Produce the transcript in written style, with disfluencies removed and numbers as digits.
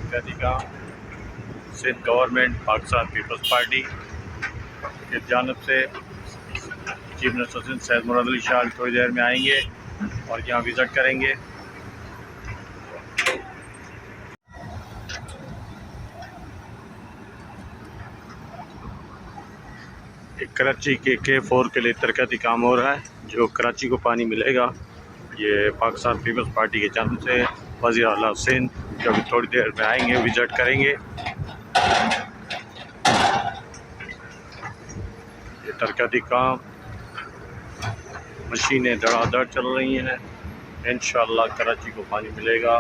तरक्याती काम Sindh government Pakistan Peoples Party की जानब से चीफ मिनिस्टर सिंध सैयद मुराद अली शाह थोड़ी देर में आएंगे और यहाँ विज़िट करेंगे। कराची के K4 के लिए तरक्याती काम हो रहा है, जो कराची को पानी मिलेगा। ये पाकिस्तान पीपल्स पार्टी के जानब से वज़ीर आला सिंध जो अभी थोड़ी देर में आएंगे, विज़िट करेंगे। ये तरक्याती काम मशीनें धड़ाधड़ चल रही हैं। इंशाअल्लाह कराची को पानी मिलेगा।